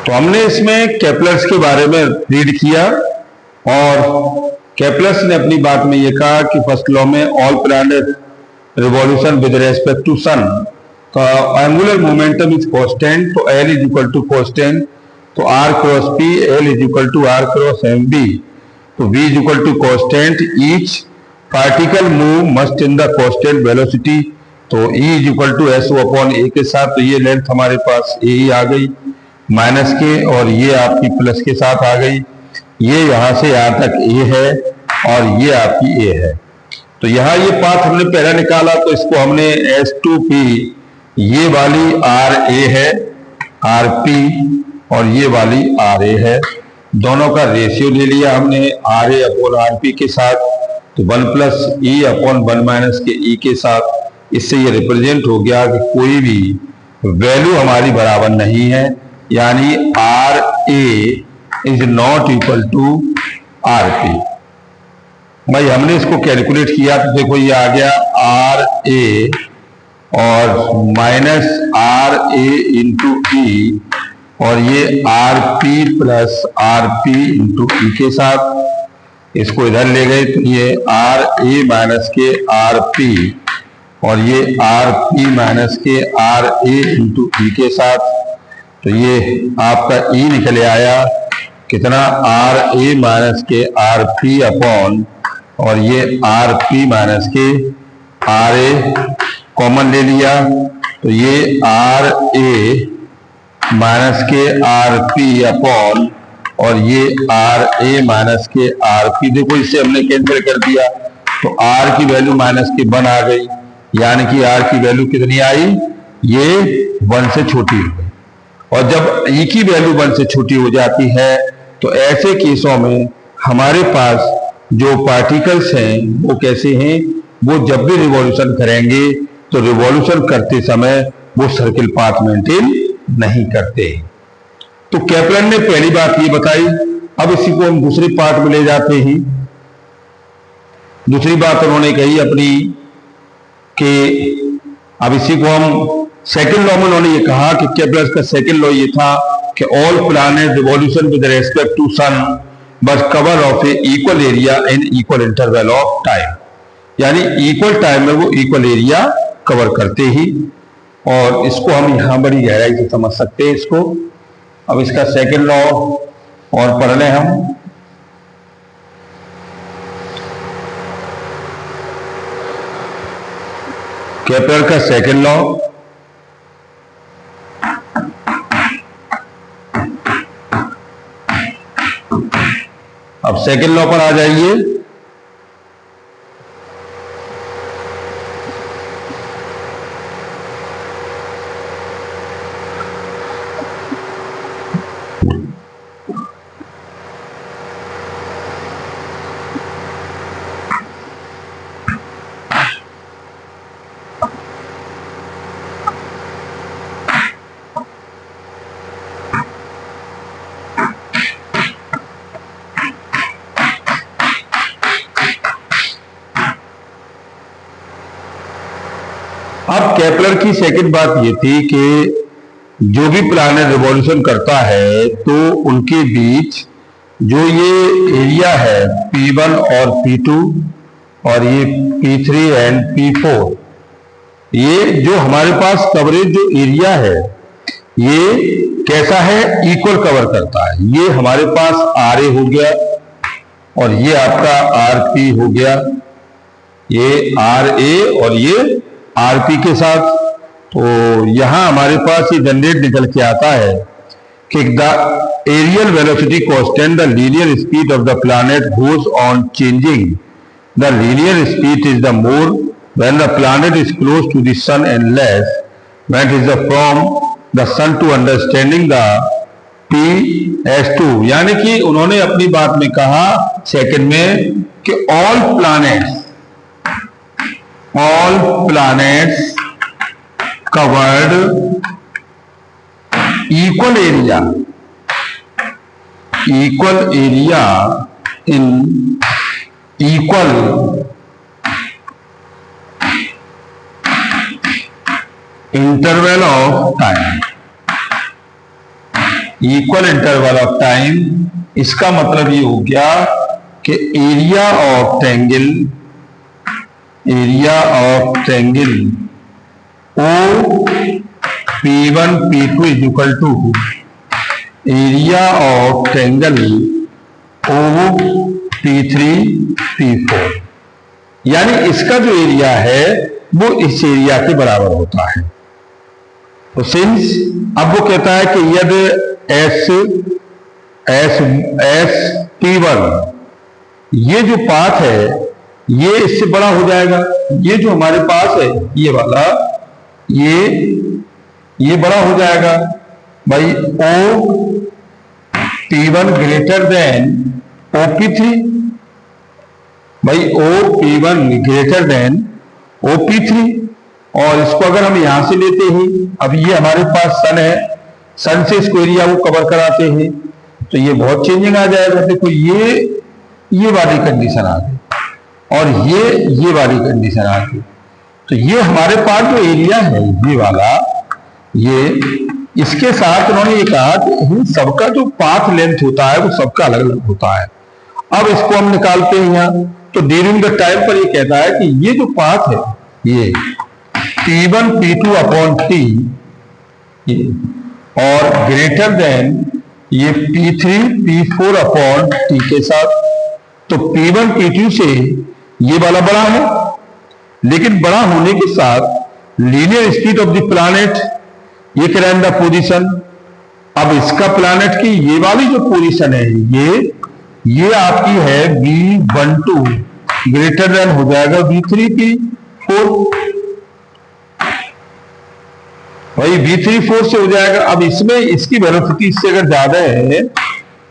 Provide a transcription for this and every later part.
तो हमने इसमें केपलर्स के बारे में रीड किया और केपलर्स ने अपनी बात में ये कहा कि फर्स्ट लॉ में all planet revolution with respect to sun का एंगुलर मोमेंटम इज कांस्टेंट, तो L is equal to constant, तो R cross P, L is equal to R cross M B, तो v is equal to constant, each particle move must in the constant velocity, तो E is equal to S O upon A के साथ, तो ये length हमारे पास ए ही आ गई minus के, और ये आपकी प्लस के साथ आ गई, ये यहां से यहां तक ए है और ये आपकी ए है। तो यहाँ ये पाथ हमने पहला निकाला, तो इसको हमने S2P, ये वाली आर ए है आर पी और ये वाली आर ए है, दोनों का रेशियो ले लिया हमने R A upon R P के साथ, तो 1 प्लस ई अपॉन 1 माइनस के ई के साथ। इससे ये रिप्रेजेंट हो गया कि कोई भी वैल्यू हमारी बराबर नहीं है, यानी R A is not equal to R P. भाई हमने इसको कैलकुलेट किया तो देखो ये आ गया आर ए और minus R A into E, और ये R P plus R P into E के साथ, इसको इधर ले गए तो ये R A minus K R P और ये R P minus K R A into E के साथ, तो ये आपका ई निकले आया कितना, R A minus K R P upon, और ये R P minus K R A common ले लिया, तो ये R A minus K R P upon, और ये R A minus K R P, देखो इससे हमने कैंसिल कर दिया, तो आर की वैल्यू माइनस के 1 आ गई, यानी कि आर की वैल्यू कितनी आई, ये 1 से छोटी हो गई। और जब ई की वैल्यू 1 से छोटी हो जाती है तो ऐसे केसों में हमारे पास जो पार्टिकल्स हैं वो कैसे हैं, वो जब भी रिवॉल्यूशन करेंगे तो रिवॉल्यूशन करते समय वो सर्किल पाथ मेंटेन नहीं करते। तो केपलर ने पहली बात ये बताई। अब इसी को हम दूसरी पार्ट में ले जाते हैं। दूसरी बात उन्होंने कही अपनी कि अब इसी को हम सेकंड लॉ में उन्होंने ये कहा कि केपलर का सेकंड लॉ ये था कि all planet revolution with respect to sun बस cover of a equal area in equal interval of time, यानी इक्वल टाइम में वो इक्वल एरिया कवर करते ही। और इसको हम यहां बड़ी गहराई से समझ सकते हैं इसको। अब इसका सेकंड लॉ और पढ़ लें हम। केपलर का सेकंड लॉ, अब सेकंड लॉ पर आ जाइए। अब केपलर की सेकंड बात ये थी कि जो भी प्लैनेट रिवॉल्यूशन करता है तो उनके बीच जो ये एरिया है P1 और P2 और ये P3 एंड P4, ये जो हमारे पास कवरेज जो एरिया है ये कैसा है, इक्वल कवर करता है। ये हमारे पास RA हो गया और ये आपका RP हो गया, ये RA और ये RP के साथ। तो यहां हमारे पास ये जनरेट निकल के आता है कि the areal velocity constant, the linear speed of the planet goes on changing, the linear speed is the more when the planet is close to the sun and less when it is from the sun to understanding the PS2। यानी कि उन्होंने अपनी बात में कहा second में कि all planets covered equal area in equal interval of time। Equal interval of time, इसका मतलब ये हो गया कि area of triangle O P1 P2 is equal to area of triangle O P3 P4, यानी इसका जो एरिया है वो इस एरिया के बराबर होता है। तो सिंस अब वो कहता है कि यदि एस T1 ये जो पाथ है ये इससे बड़ा हो जाएगा, ये जो हमारे पास है ये वाला ये बड़ा हो जाएगा भाई ओ P1 ग्रेटर देन OP3, भाई OP1 ग्रेटर देन OP3। और इसको अगर हम यहां से लेते हैं, अब ये हमारे पास सन है, सन से इसको एरिया को कवर कराते हैं तो ये बहुत चेंजिंग आ जाएगा। देखो ये वाली कंडीशन आ गई और ये वाली कंडीशन आ गई। तो ये हमारे पास जो एरिया है ये वाला, ये इसके साथ उन्होंने ये कहा कि इन सबका जो पाथ लेंथ होता है वो सबका अलग अलग होता है। अब इसको हम निकालते हैं यहाँ, तो ड्यूरिंग द टाइम पर ये कहता है कि ये जो पाथ है ये P1 P2 अपॉन T और ग्रेटर देन ये P3 P4 अपॉन T के साथ। तो P1 P2 से ये वाला बड़ा है, लेकिन बड़ा होने के साथ linear speed of the planet ये कह रहा है द पोजीशन। अब इसका प्लैनेट की ये वाली जो पोजीशन है ये आपकी है V12 ग्रेटर देन हो जाएगा V3 P4, भाई V3 4 से हो जाएगा। अब इसमें इसकी वेलोसिटी इससे अगर ज्यादा है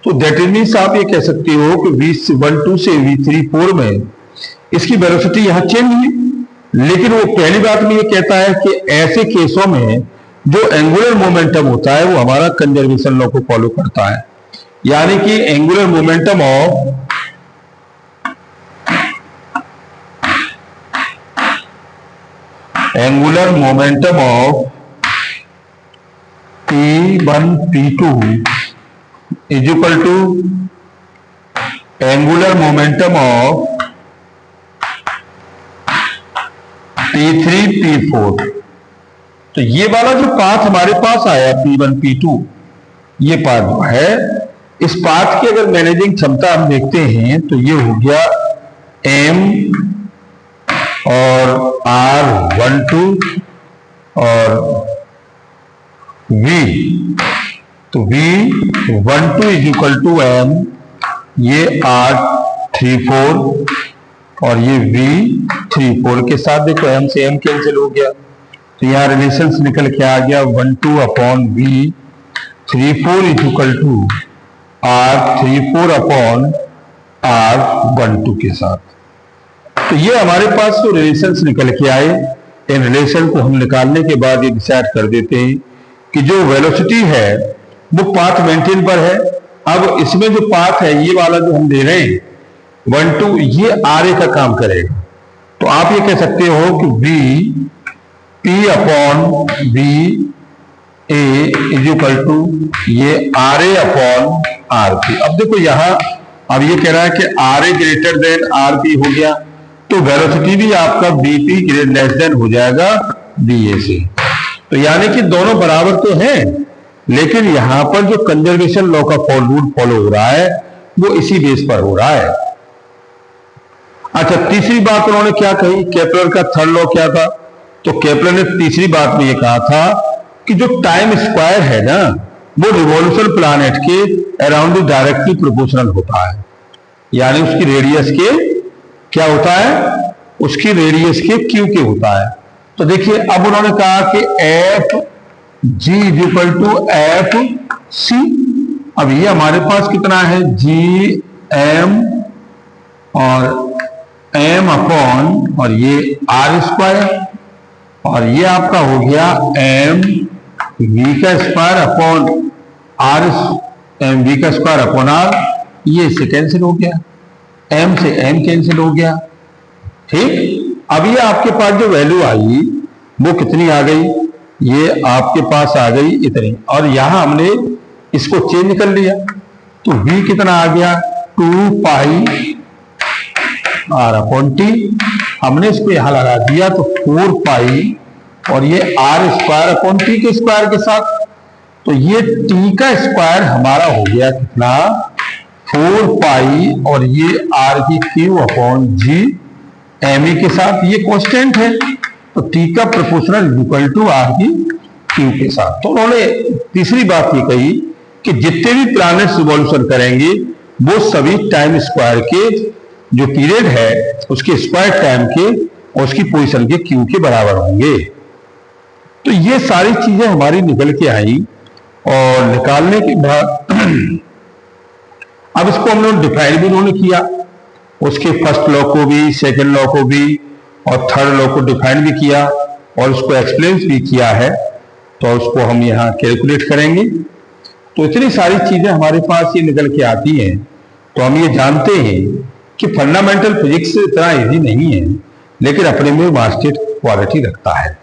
तो दैट मीन्स आप ये कह सकते हो कि V12 से V3 4 में इसकी वेलोसिटी यहां चेंज हुई। लेकिन वो पहली बात में ये कहता है कि ऐसे केसों में जो एंगुलर मोमेंटम होता है वो हमारा कंजर्वेशन लॉ को फॉलो करता है, यानी कि angular momentum of P1 P2 is equal to angular momentum of P3 P4। तो ये वाला जो पाथ हमारे पास आया P1 P2, ये पाथ जो है, इस पाथ की अगर मैनेजिंग क्षमता हम देखते हैं तो ये हो गया M और R12 और V। तो V12 is equal to M, ये R34 और ये V34 के साथ देखो M से M कैंसिल हो गया, तो यहाँ रिलेशंस निकल के आ गया 12 upon V34 is equal to R34 upon R12 के साथ। तो ये हमारे पास जो रिलेशंस निकल के आए, इन रिलेशन को हम निकालने के बाद ये डिसाइड कर देते हैं कि जो वेलोसिटी है वो पाथ मेंटेन पर है। अब इसमें जो पाथ है ये वाला जो हम दे रहे हैं 12, ये RA का काम करेगा। तो आप ये कह सकते हो कि P upon VA is equal to ये RA अपॉन RP। अब देखो यहां अब ये कह रहा है कि RA ग्रेटर देन RP हो गया, तो वेलोसिटी भी आपका BP लेस देन हो जाएगा BA से। तो यानी कि दोनों बराबर तो हैं, लेकिन यहां पर जो कंजर्वेशन लॉ का रूल फॉलो हो रहा है वो इसी बेस पर हो रहा है। अच्छा, तीसरी बात उन्होंने क्या कही, केपलर का थर्ड लॉ क्या था? तो केपलर ने तीसरी बात में ये कहा था कि जो टाइम स्क्वायर है ना वो रिवॉल्यूशन प्लैनेट के अराउंड डायरेक्टली प्रोपोर्शनल होता है, यानी उसकी रेडियस के क्या होता है, उसकी रेडियस के क्यू के होता है। तो देखिए अब उन्होंने कहा कि F G is equal to F C. अब ये हमारे पास कितना है, जी एम और एम अपॉन और ये आर स्क्वायर, और ये आपका हो गया एम वी का square upon R, M V का स्क्वायर अपॉन आर। ये इससे कैंसिल हो गया, एम से एम कैंसिल हो गया। ठीक, अब ये आपके पास जो वैल्यू आई वो कितनी आ गई, ये आपके पास आ गई इतनी। और यहां हमने इसको चेंज कर लिया तो v कितना आ गया 2 पाई r अपॉन टी। हमने इसको यहां लगा दिया तो 4 पाई और ये r स्क्वायर अपॉन टी के स्क्वायर के साथ, तो ये t का स्क्वायर हमारा हो गया कितना 4 पाई और ये r की क्यू अपॉन जी एम के साथ, ये कांस्टेंट है तो t का प्रोपोर्शनल इक्वल टू r की क्यू के साथ। तो उन्होंने तीसरी बात ये कही कि जितने भी प्लैनेट्स रिवॉल्यूशन करेंगे वो सभी टाइम स्क्वायर के जो पीरियड है उसके स्क्वायर टाइम के और उसकी पोजीशन के क्यू के बराबर होंगे। तो ये सारी चीजें हमारी निकल के आई और निकालने के बाद अब इसको हम लोग डिफाइन भी उन्होंने किया, उसके फर्स्ट लॉ को भी, सेकेंड लॉ को भी और थर्ड लॉ को डिफाइन भी किया और उसको एक्सप्लेन भी किया है, तो उसको हम यहाँ कैलकुलेट करेंगे। तो इतनी सारी चीजें हमारे पास ये निकल के आती हैं, तो हम ये जानते हैं कि फंडामेंटल फिजिक्स इतना इजी नहीं है, लेकिन अपने में वास्टेड क्वालिटी रखता है।